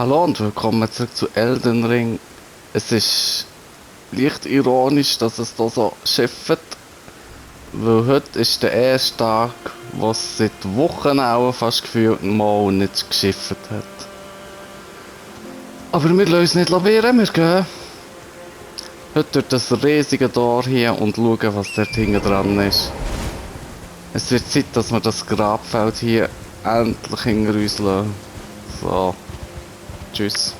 Hallo und willkommen zurück zu Elden Ring. Es ist leicht ironisch, dass es hier so schifft, weil heute ist der erste Tag, wo es seit Wochen auch fast gefühlt mal nicht geschifft hat. Aber wir lassen uns nicht lavieren, wir gehen heute durch das riesige Tor hier und schauen, was dort hinten dran ist. Es wird Zeit, dass wir das Grabfeld hier endlich hinter uns lassen. So, tschüss.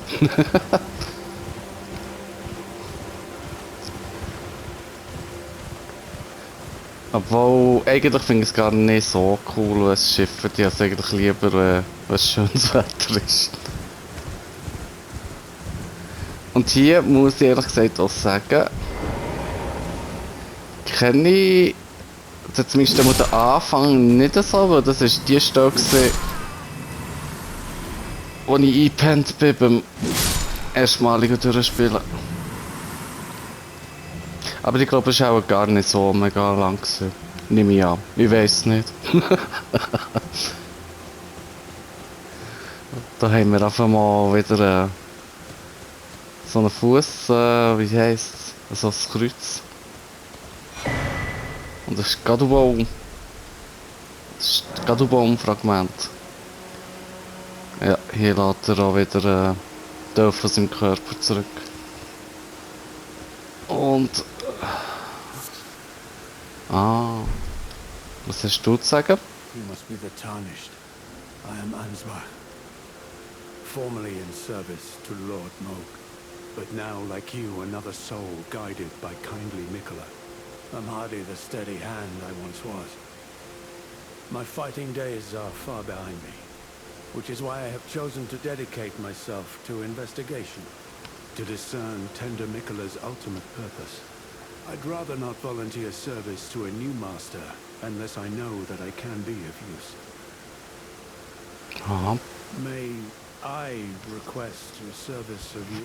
Obwohl, eigentlich finde ich es gar nicht so cool, wenn es schifft. Ich habe es eigentlich lieber, wenn es schönes Wetter ist. Und hier muss ich ehrlich gesagt auch sagen, kenne ich zumindest mal den Anfang nicht so, weil das ist die Stelle gewesen, wo ich eingepennt bin beim erstmaligen Durchspielen. Aber ich glaube, es war auch gar nicht so mega lang gewesen. Nehme ich an. Ich weiß es nicht. Da haben wir einfach mal wieder so einen Fuß, wie heisst es? So ein Kreuz. Und das ist Gadubaum. Das ist das Gadubaum-Fragment. Ja, hier lädt er auch wieder Teil von seinem Körper zurück. Und... was hast du zu sagen? You must be the Tarnished. I am Ansbach. Formerly in service to Lord Moog, but now, like you, another soul guided by kindly Mikola. I'm hardly the steady hand I once was. My fighting days are far behind me, which is why I have chosen to dedicate myself to investigation, to discern Tender Mikola's ultimate purpose. I'd rather not volunteer service to a new master unless I know that I can be of use. May I request a service of you?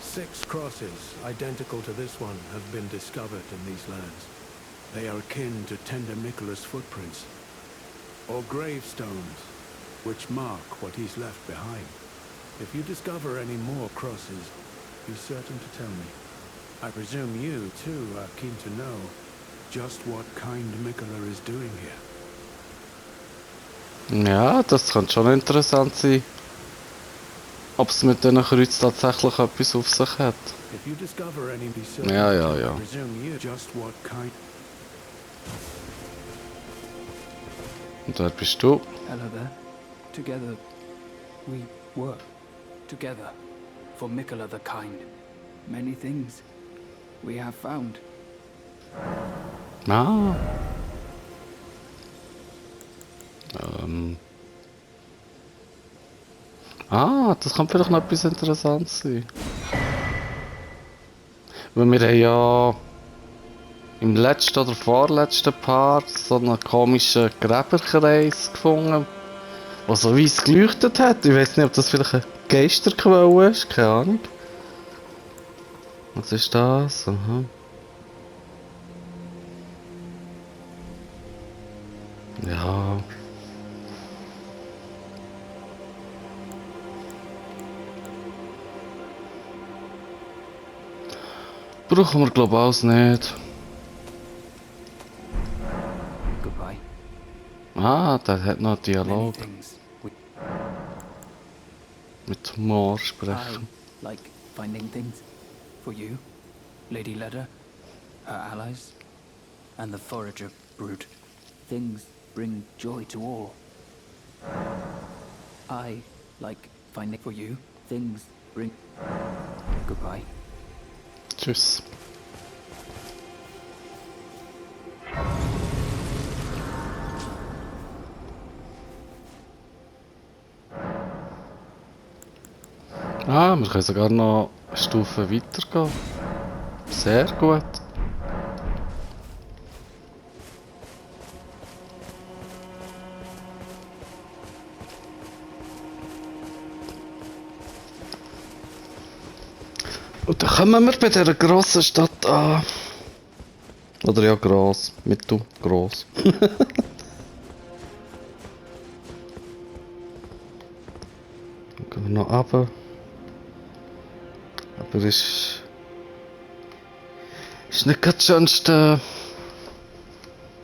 6 crosses, identical to this one, have been discovered in these lands. They are akin to Tender Mikola's footprints, or gravestones, which mark what he's left behind. If you discover any more crosses, be certain to tell me. I presume you, too, are keen to know just what kind Mikola is doing here. Ja, das könnte schon interessant sein. Ob es mit diesen Kreuz tatsächlich etwas auf sich hat. If you discover any, be certain Ja, ja, to ja. presume you just what kind. Und wer bist du? Hello there. Together, we were together for Mikola the Kind. Many things we have found. Ah. Das kann vielleicht noch etwas Interessantes sein. Weil wir haben ja im letzten oder vorletzten Part so einen komischen Gräberkreis gefunden, der so weiss geleuchtet hat. Ich weiß nicht, ob das vielleicht eine Geisterquelle ist, keine Ahnung. Was ist das? Aha. Ja. Brauchen wir glaube ich alles nicht. Goodbye. Der hat noch einen Many Dialog things we mit Moor sprechen. I like finding things for you, Lady Leda, her allies, and the forager brood. Things bring joy to all. I like finding for you. Things bring. Goodbye. Tschüss. Wir können sogar noch eine Stufe weitergehen. Sehr gut. Und dann kommen wir bei dieser grossen Stadt an. Oder ja, gross. Mittel, gross. Gehen wir noch runter. Aber ist nicht gerade das schönste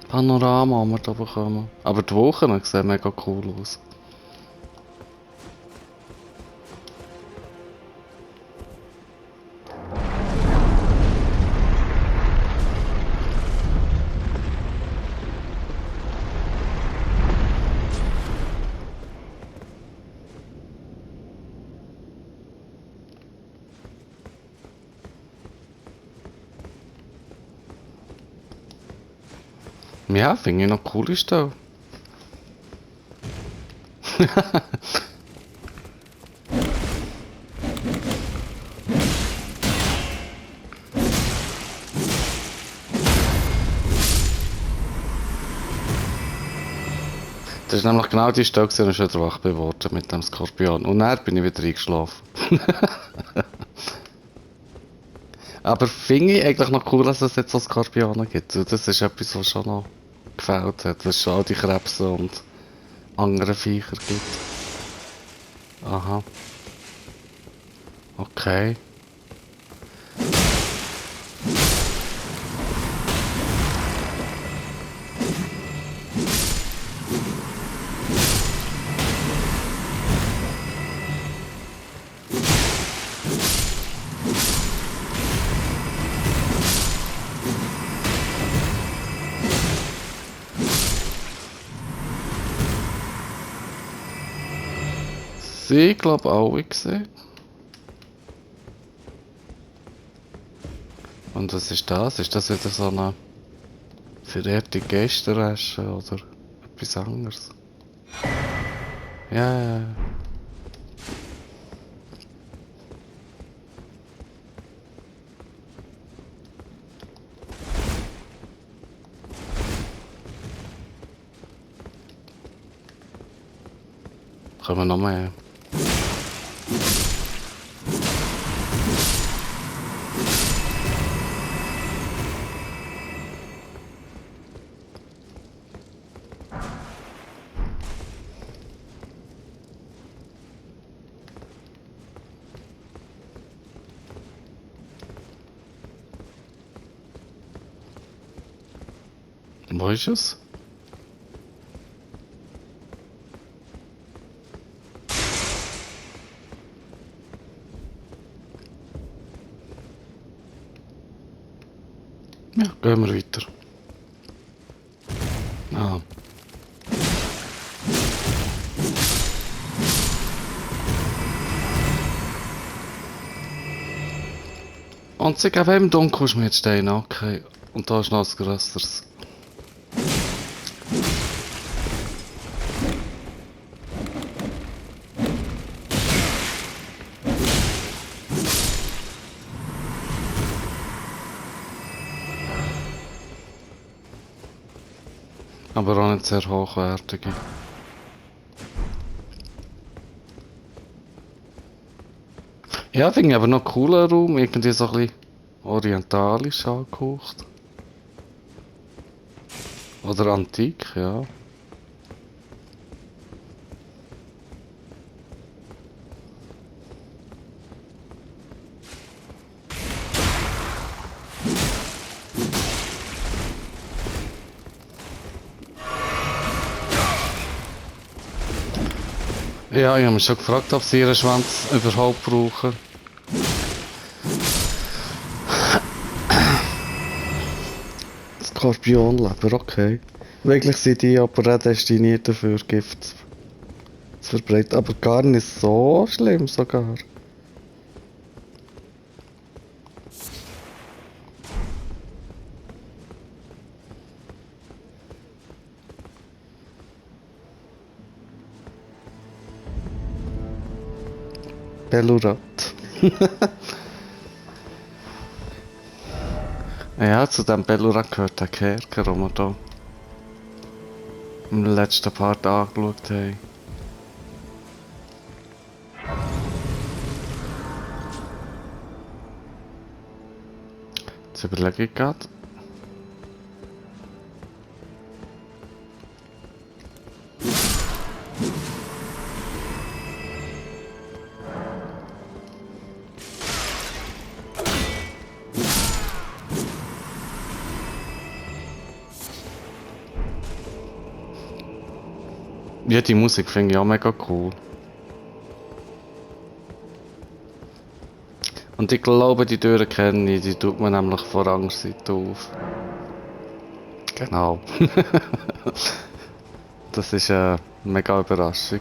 Panorama, das wir hier bekommen. Aber die Wochen sehen mega cool aus. Ja, finde ich noch cool ist da. Das ist nämlich genau die Stelle, die ich schon wach geworden mit dem Skorpion. Und dann bin ich wieder eingeschlafen. Aber finde ich eigentlich noch cool, dass es jetzt so Skorpione gibt. Das ist etwas, was schon noch gefällt hat. Dass es schon all die Krebse und andere Viecher gibt. Aha. Okay. Sie, glaube auch gesehen. Und was ist das? Ist das wieder so eine verehrte Geisterwäsche oder etwas anderes? Ja, ja, ja. Kommen wir noch mehr? Wo ist es? Ja, gehen wir weiter. Ah. Und sie geben im Dunkeln Schmiedstein, okay. Und da ist noch ein grösseres. Aber auch nicht sehr hochwertige. Ja, finde ich aber noch einen coolen Raum. Irgendwie so ein bisschen orientalisch angehaucht. Oder antik, ja. Ja, ich habe mich schon gefragt, ob sie ihren Schwanz überhaupt brauchen. Skorpionleber, okay. Wirklich sind die aber prädestiniert dafür, Gift zu verbreiten. Aber gar nicht so schlimm sogar. Bellurat. Ja, zu dem Bellurat gehört der Kerker, den wir hier im letzten Part angeschaut haben. Jetzt überlege ich gerade. Ja, die Musik finde ich auch mega cool. Und ich glaube, die Türen kenne ich, die tut man nämlich von der anderen Seite auf. Genau. Das ist eine mega Überraschung.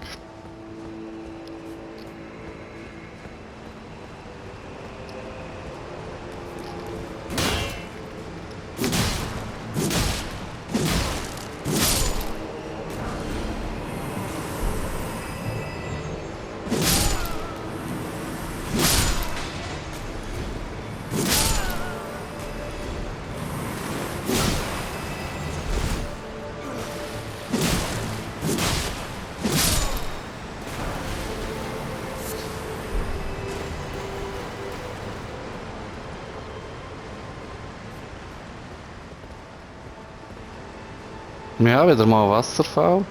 Ja, wieder mal Wasserfall.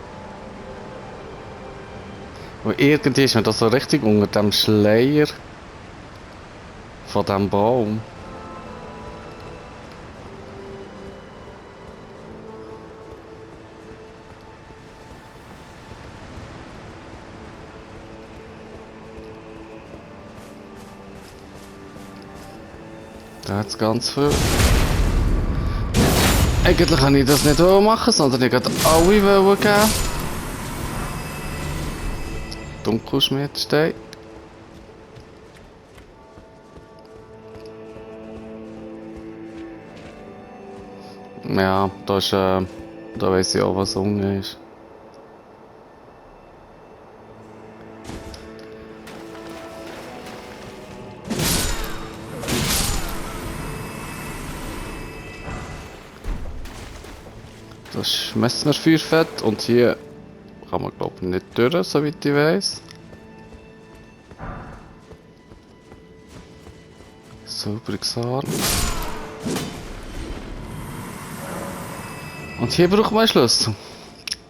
Und irgendwie ist mir das so richtig unter dem Schleier von dem Baum. Da hat es ganz viel. Eigentlich kann ich das nicht machen, sondern ich wollte alle geben. Dunkelschmiedstein. Ja, da ist, da weiss ich auch, was unten ist. Das ist Messmerfeuerfett und hier kann man glaube ich nicht durch, soweit ich weiss. Sauberes Haar. Und hier braucht man einen Schlüssel,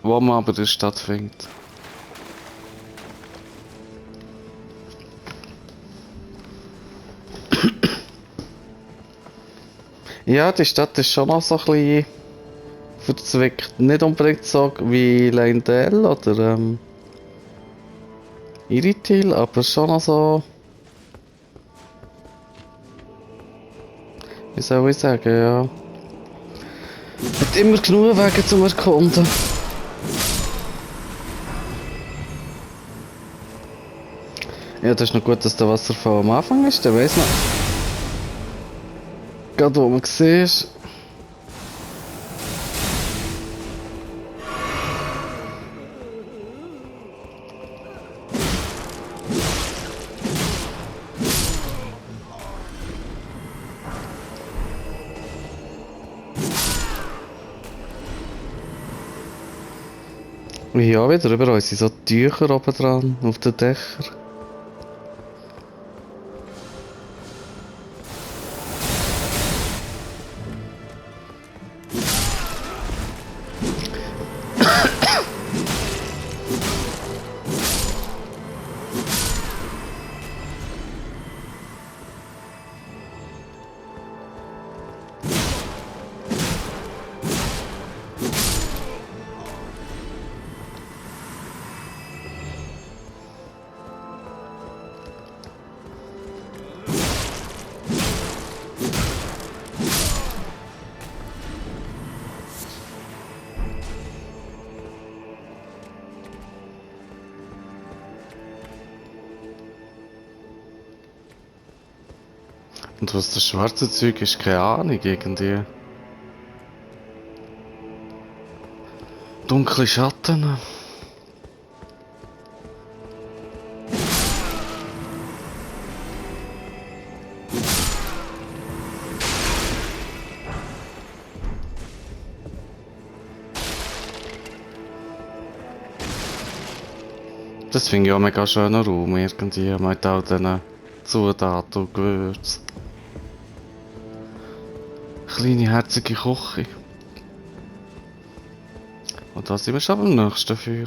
wo man aber in der Stadt findet. Ja, die Stadt ist schon noch so ein bisschen verzwickt. Nicht unbedingt so wie Leyndell oder Iritil, aber schon noch so. Wie soll ich sagen, ja. Hat immer genug Wege zum Erkunden. Ja, das ist noch gut, dass der Wasserfall am Anfang ist, der weiss man. Gerade wo man sieht. Ja, wieder überall sind so Tücher oben dran, auf den Dächern. Und was das schwarze Zeug ist, keine Ahnung, irgendwie. Dunkle Schatten. Das finde ich auch mega schöner Raum irgendwie, mit all diesen Zutaten und Gewürzen. Kleine herzige Küche. Und da sind wir schon beim nächsten Feuer.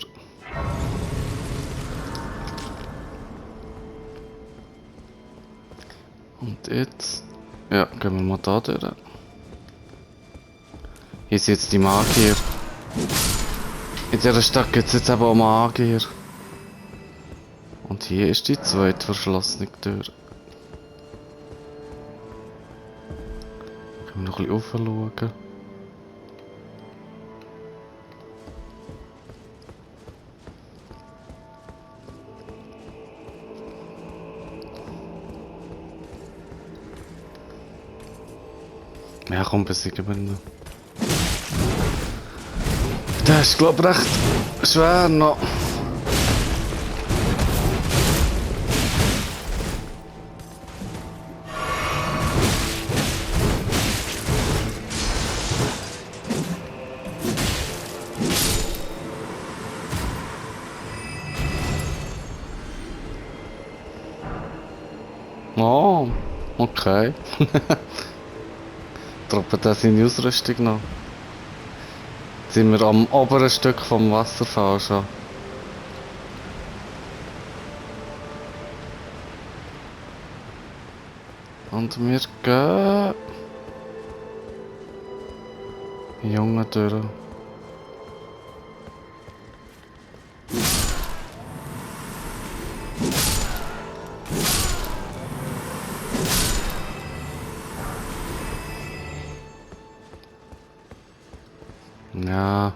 Und jetzt... Ja, gehen wir mal da durch. Hier sind jetzt die Magier. In dieser Stadt gibt es jetzt eben auch Magier. Und hier ist die zweite verschlossene Tür. Können wir noch ein bisschen raufschauen? Ja, komm, besiegen wir ihn. Das ist, glaube ich, recht schwer noch. Oh, okay. Droppen das seine Ausrüstung noch. Jetzt sind wir am oberen Stück vom Wasserfall schon. Und wir gehen... Junge durch. Ja.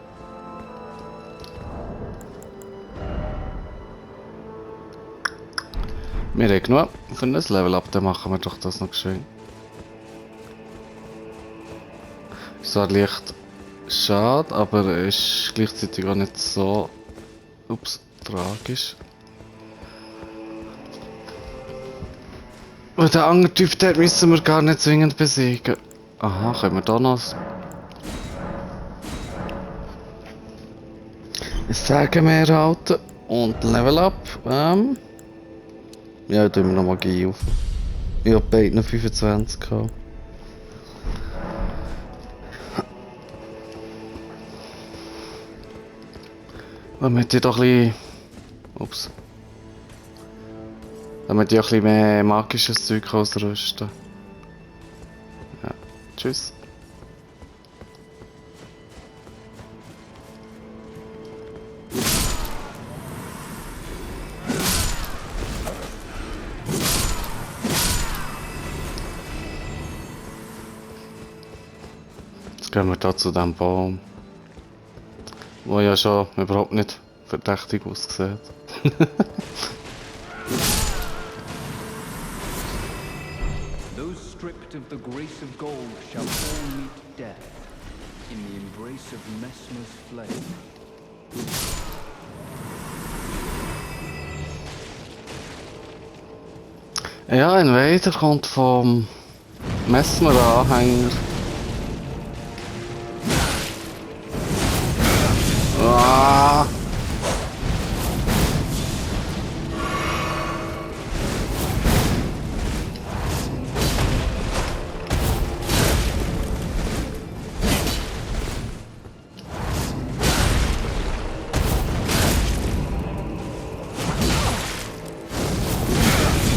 Wir haben genug für ein Level up, dann machen wir doch das noch schön. Ist zwar leicht schade, aber ist gleichzeitig auch nicht so tragisch. Und den anderen Typ, den müssen wir gar nicht zwingend besiegen. Aha, können wir da noch Sagen wir halten und Level up. Ja, tun wir noch Magie auf. Ich habe beide noch 25 gehabt. Damit ich doch ein bisschen... Damit ich auch ein bisschen mehr magisches Zeug ausrüsten. Ja, tschüss. Jetzt gehen wir da zu diesem Baum. Wo ja schon überhaupt nicht verdächtig aussieht. Those stripped of the grace of gold shall all meet death in the embrace of Messmer's flame. Ja, ein Vader kommt vom Messmer-Anhänger. Ah.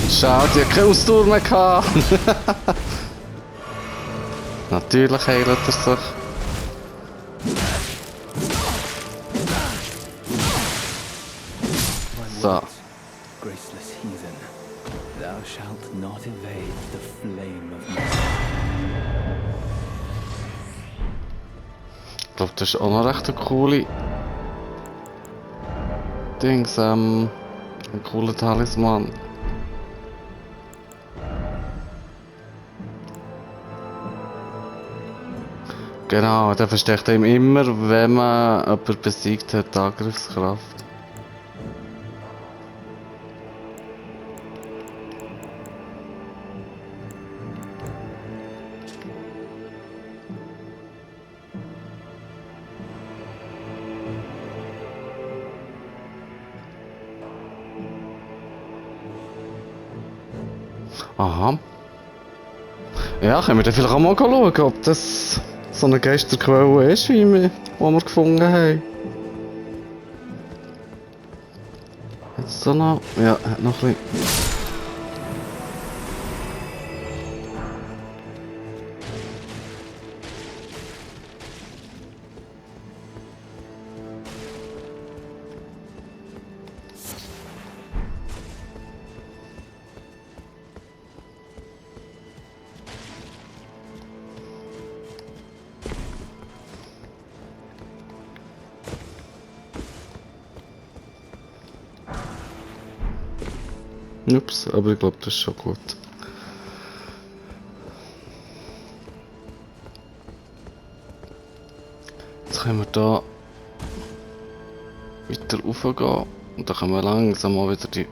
Schade, ich habe keine Ausdauer mehr gehabt. Natürlich heilt er sich. So. Graceless heathen, thou shalt not evade the flame of Messmer. Ich glaube, das ist auch noch recht eine coole Dings, ein cooler Talisman. Genau, der verstärkt ihm immer, wenn man jemanden besiegt hat, die Angriffskraft. Aha. Ja, können wir dann vielleicht auch mal schauen, ob das so eine Geisterquelle ist, wie wir gefunden haben. Jetzt so noch. Ja, hat noch ein bisschen. Ups, aber ich glaube, das ist schon gut. Jetzt können wir da weiter raufgehen und dann können wir langsam mal wieder die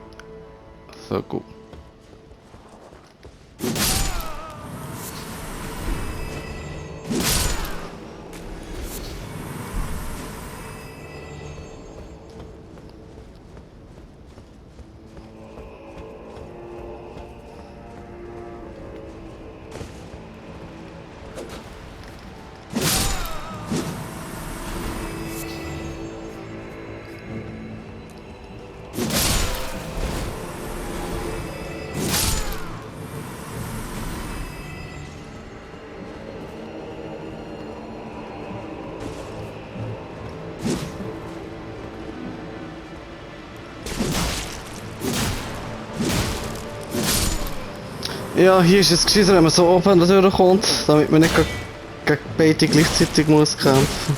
Vögel. Ja, hier ist es gescheiter, wenn man so oben an der Tür kommt, damit man nicht gegen beide gleichzeitig muss kämpfen.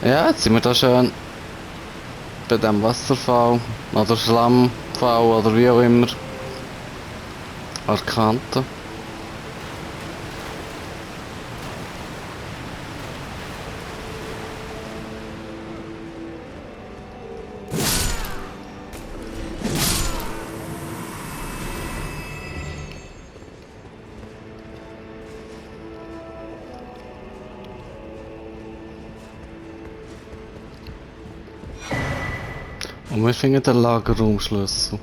Ja, jetzt sind wir da schön bei dem Wasserfall oder Schlammfall oder wie auch immer an der Kante. Und wir finden den Lagerraumschlüssel.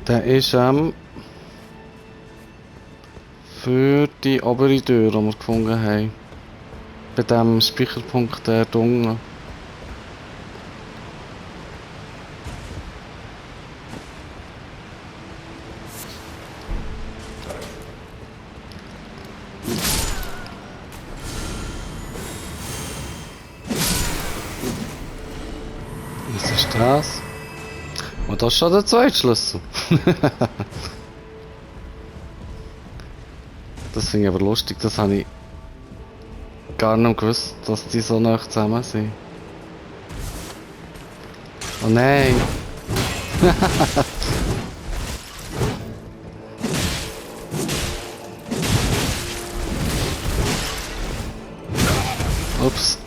Der ist für die obere Tür, die wir gefunden haben. Bei dem Speicherpunkt der unten. Was ist das? Und das ist schon der zweite Schlüssel. Das finde ich aber lustig, das habe ich gar nicht gewusst, dass die so nah zusammen sind. Oh nein! Ups.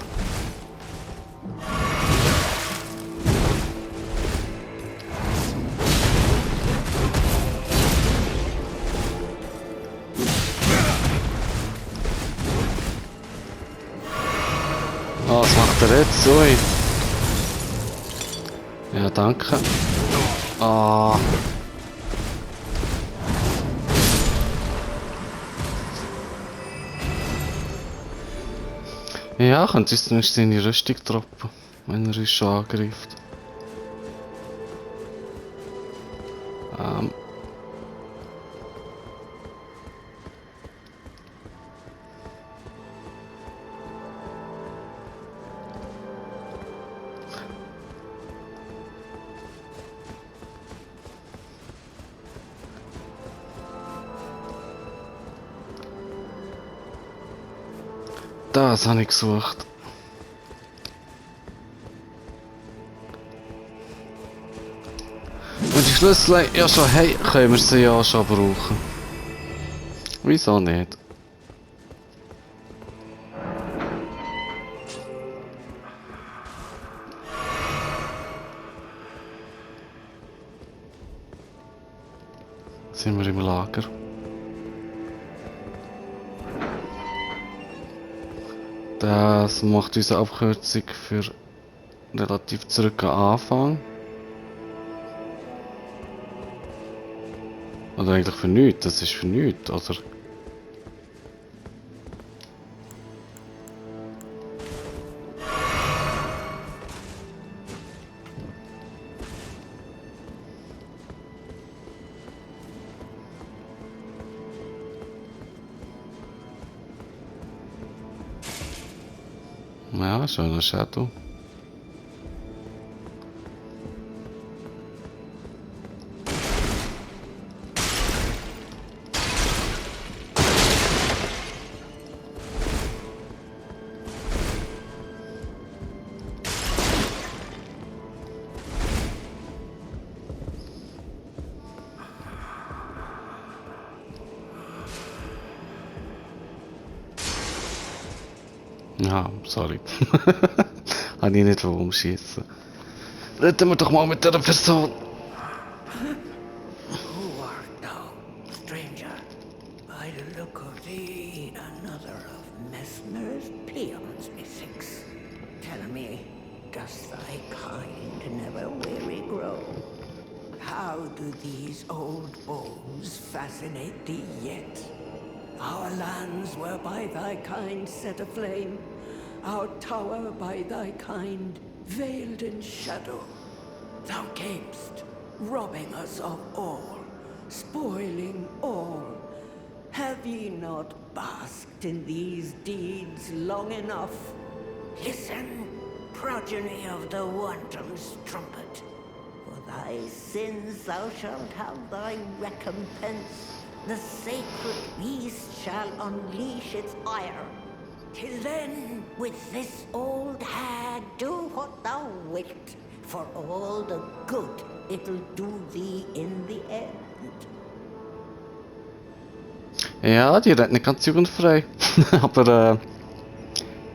Oh, was macht er jetzt? Ui. Ja, danke. Ah. Ja, könnte uns zumindest seine Rüstung droppen, wenn er uns schon angreift. Das habe ich gesucht. Und die Schlüssel ja schon hey, können wir sie ja schon brauchen. Wieso nicht? Sind wir im Lager? Das macht unsere Abkürzung für relativ zurück am Anfang. Oder eigentlich für nichts, das ist für nichts, oder? Ja, schöner Shadow. Ja, sorry. Habe ich nicht umschießen. Reden wir doch mal mit dieser Person. Who art thou, stranger? By the look of thee, another of Messmer's peons, methinks. Tell me, does thy kind never weary grow? How do these old bows fascinate thee yet? Our lands were by thy kind set aflame, our tower by thy kind veiled in shadow. Thou camest, robbing us of all, spoiling all. Have ye not basked in these deeds long enough? Listen, progeny of the wanton's trumpet. For thy sins thou shalt have thy recompense. The sacred beast shall unleash its ire. Till then, with this old hag, do what thou wilt, for all the good it'll do thee in the end. Ja, die redet nicht ganz jugendfrei. Aber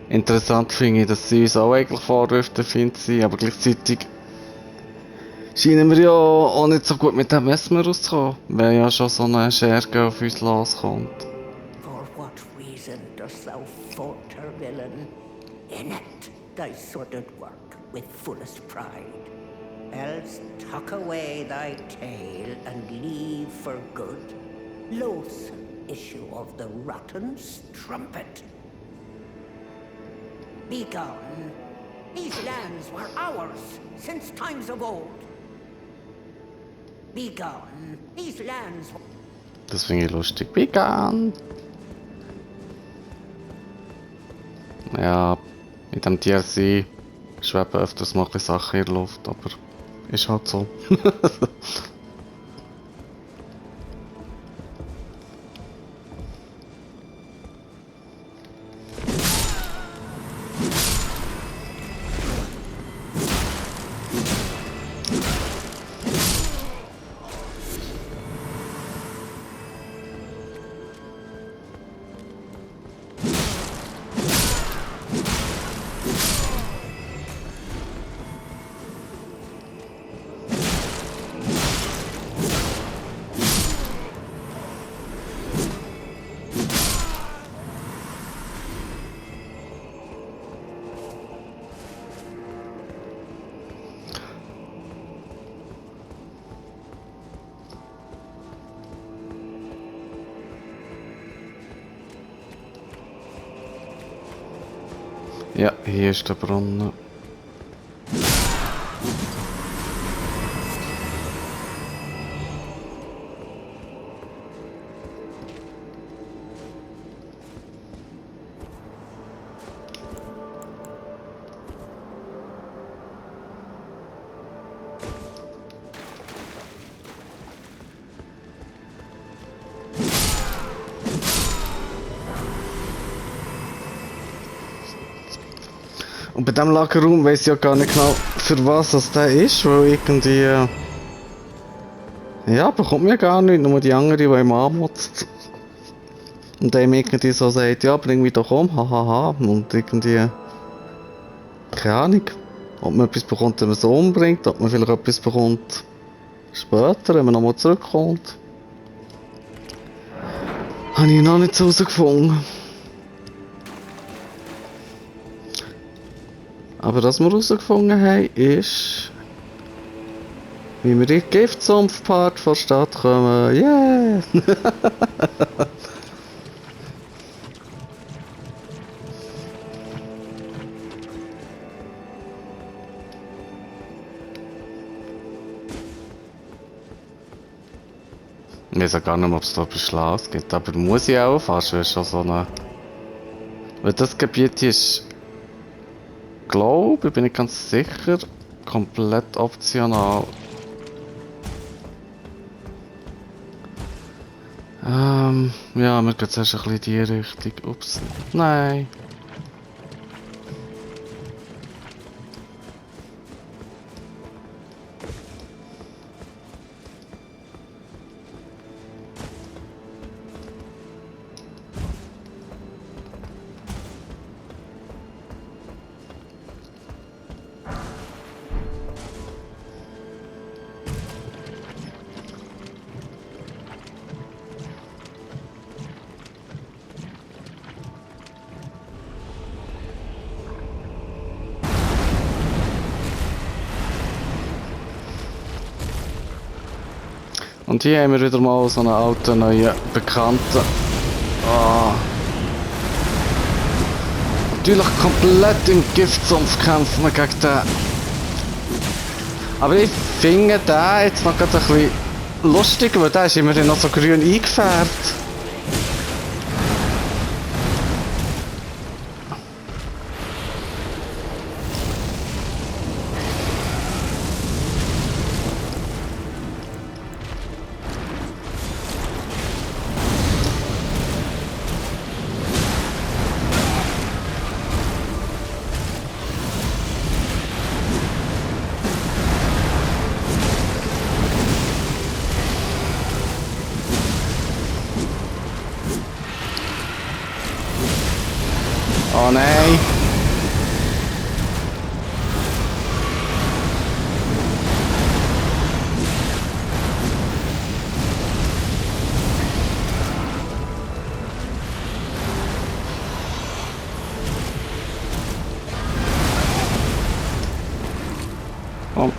interessant finde ich, dass sie uns auch eigentlich Vorwürfe finden, aber gleichzeitig scheinen wir ja auch nicht so gut mit dem Messmer rauszukommen, wenn ja schon so eine Scherge auf uns loskommt. For what reason dost thou falter, villain? Enact thy sordid work with fullest pride. Else tuck away thy tail and leave for good. Loathsome issue of the rotten strumpet. Begone. These lands were ours since times of old. Begone. These lands were... Das finde ich lustig. Vegan! Ja, in dem DLC schweben öfters mal Sachen in der Luft, aber ist halt so. Ja, hier ist der Brunnen. Und bei diesem Lagerraum weiss ich ja gar nicht genau, für was das der ist, weil irgendwie... ja, bekommt mir gar nicht, nur die andere, die ihm anmotzt. Und der ihm irgendwie so sagt, ja, bring mich doch um, hahaha. Und irgendwie... keine Ahnung. Ob man etwas bekommt, wenn man so umbringt, ob man vielleicht etwas bekommt später, wenn man nochmal zurückkommt. Habe ich noch nicht so herausgefunden. Aber was wir herausgefunden haben, ist, wie wir in den Giftsumpf-Part von der Stadt kommen. Yeah! Ich weiß auch gar nicht, ob es da Beschluss gibt, aber muss ich auch fast, weil es schon so eine... Weil das Gebiet hier ist glaube, ich bin nicht ganz sicher, komplett optional. Ja, wir gehen zuerst ein bisschen in die Richtung. Ups, nein. Und hier haben wir wieder mal so einen alten, neuen Bekannten. Ah. Natürlich komplett im Giftsumpf kämpfen wir gegen den. Aber ich finde den jetzt noch gerade ein bisschen lustig, weil der ist immerhin noch so grün eingefärbt. Oh nein! Oh.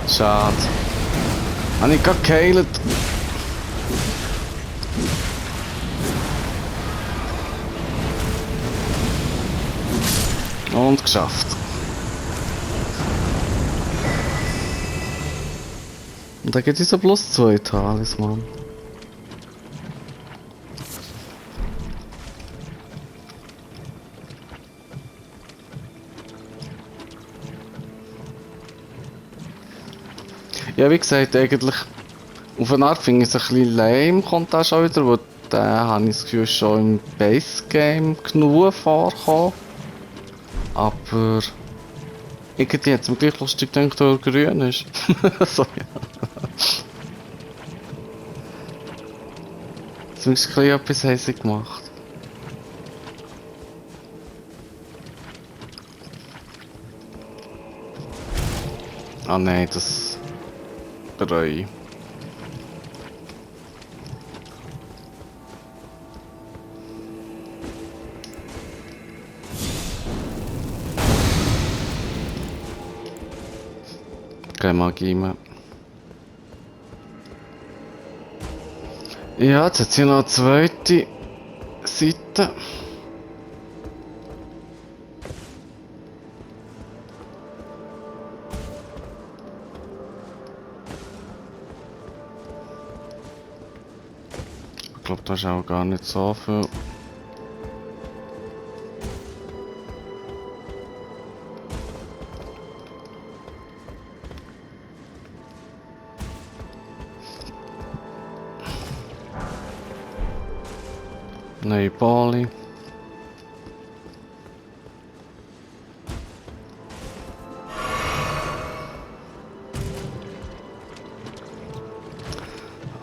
Schade. Habe ich gerade geheilt. Und geschafft. Und da geht es so plus 2 Talisman. Ja, wie gesagt, eigentlich auf eine Art finde ich es ein bisschen lame, kommt das schon wieder, weil den habe ich das Gefühl schon im Base Game genug vorkommen. Aber irgendwie hat es mir gleich lustig gedacht, dass er grün ist. So, ja. Zumindest ein bisschen etwas haben sie gemacht. Ah nein, das bereue ich. Keine Magie mehr. Ja, jetzt hat sie noch eine zweite Seite. Ich glaube, da ist auch gar nicht so viel. Neue Bali.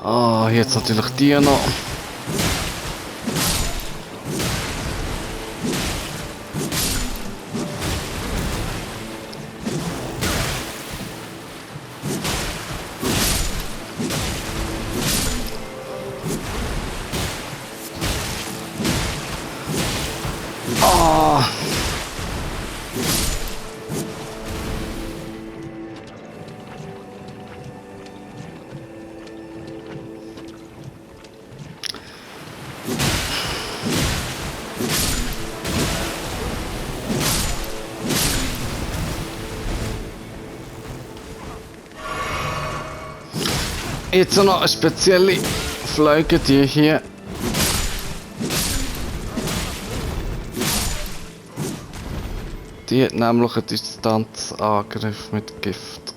Ah, jetzt natürlich die noch. Oh. Jetzt noch eine spezielle Flagge, die hier. Die hat nämlich einen Distanzangriff mit Gift.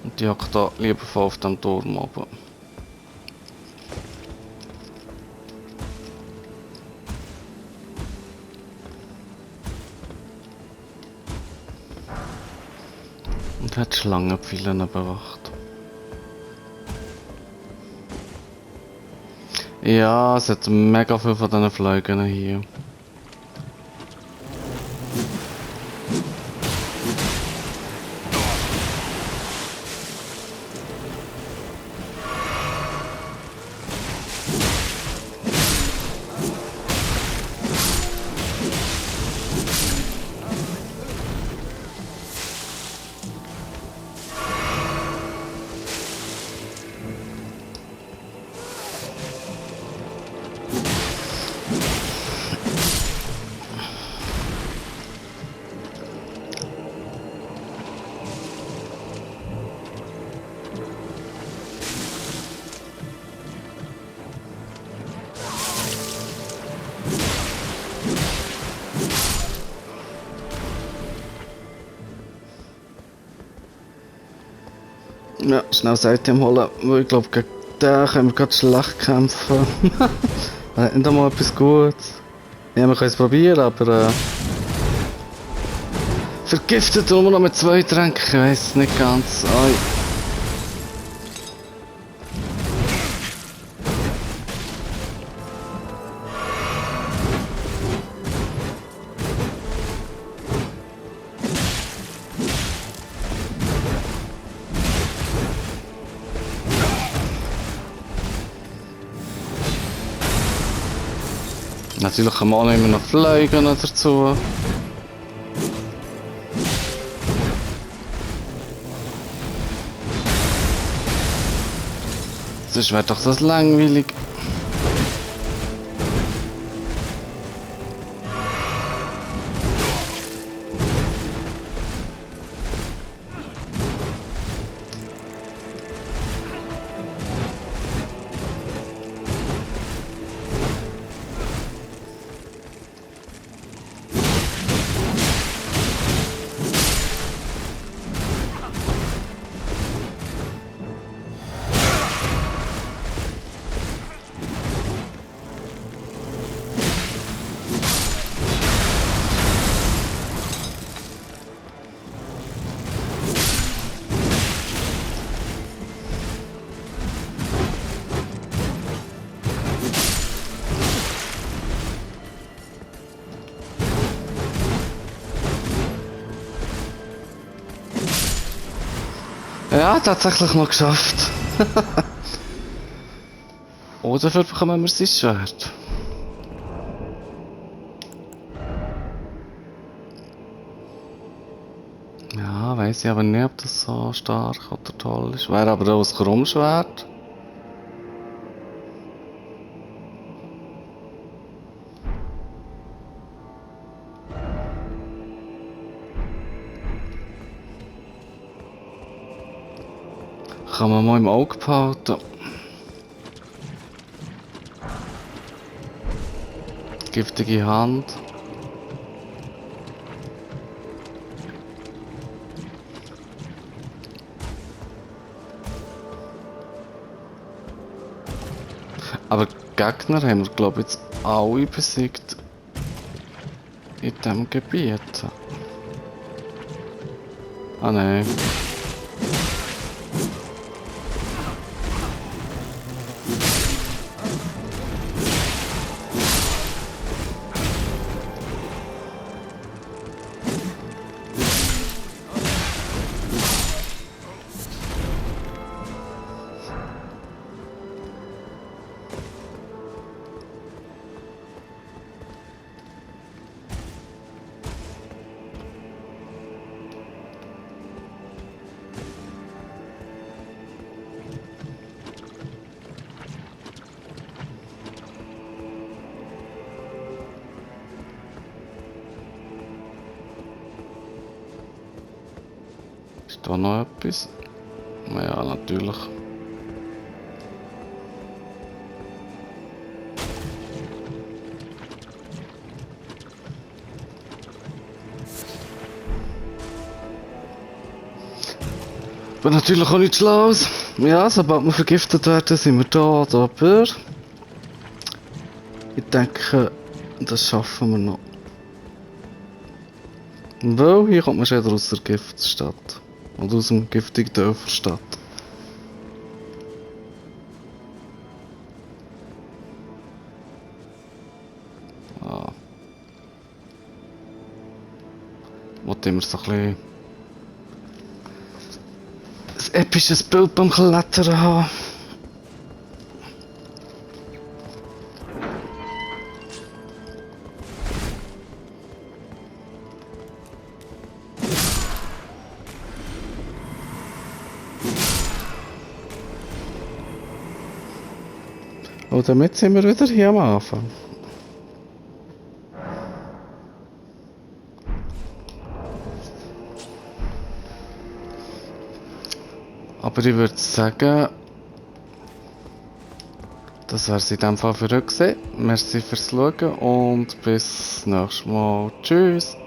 Und die hockt da liebevoll auf dem Turm oben. Und hat Schlangenpfeilen bewacht. Ja, es hat mega viel von diesen Flügen hier. Ja, schnell das Item holen, weil ich glaube, gegen den können wir gerade schlecht kämpfen. Er hat nicht einmal etwas Gutes. Ja, wir können es probieren, aber vergiftet nur noch mit 2 Tränken, ich weiß nicht ganz. Ai. Natürlich kann man auch immer noch fliegen dazu. Sonst wäre doch das langweilig. Ja, tatsächlich noch geschafft. Oh, dafür bekommen wir sein Schwert. Ja, weiss ich aber nicht, ob das so stark oder toll ist. Wäre aber auch ein Krummschwert. Kann man mal im Auge behalten. Giftige Hand. Aber die Gegner haben wir, glaube ich, jetzt alle besiegt in diesem Gebiet. Ah nein. Da noch etwas? Ja, natürlich. Aber natürlich auch nicht schlau. Ja, sobald wir vergiftet werden, sind wir da oder aber. Ich denke, das schaffen wir noch. Weil hier kommt man schon wieder aus der Giftstadt. Oder aus dem giftigen Dörferstadt. Ah. Wollte immer so ein bisschen ein episches Bild beim Klettern haben. Und damit sind wir wieder hier am Anfang. Aber ich würde sagen, das wäre es in dem Fall für heute gewesen. Merci fürs Schauen und bis nächstes Mal. Tschüss!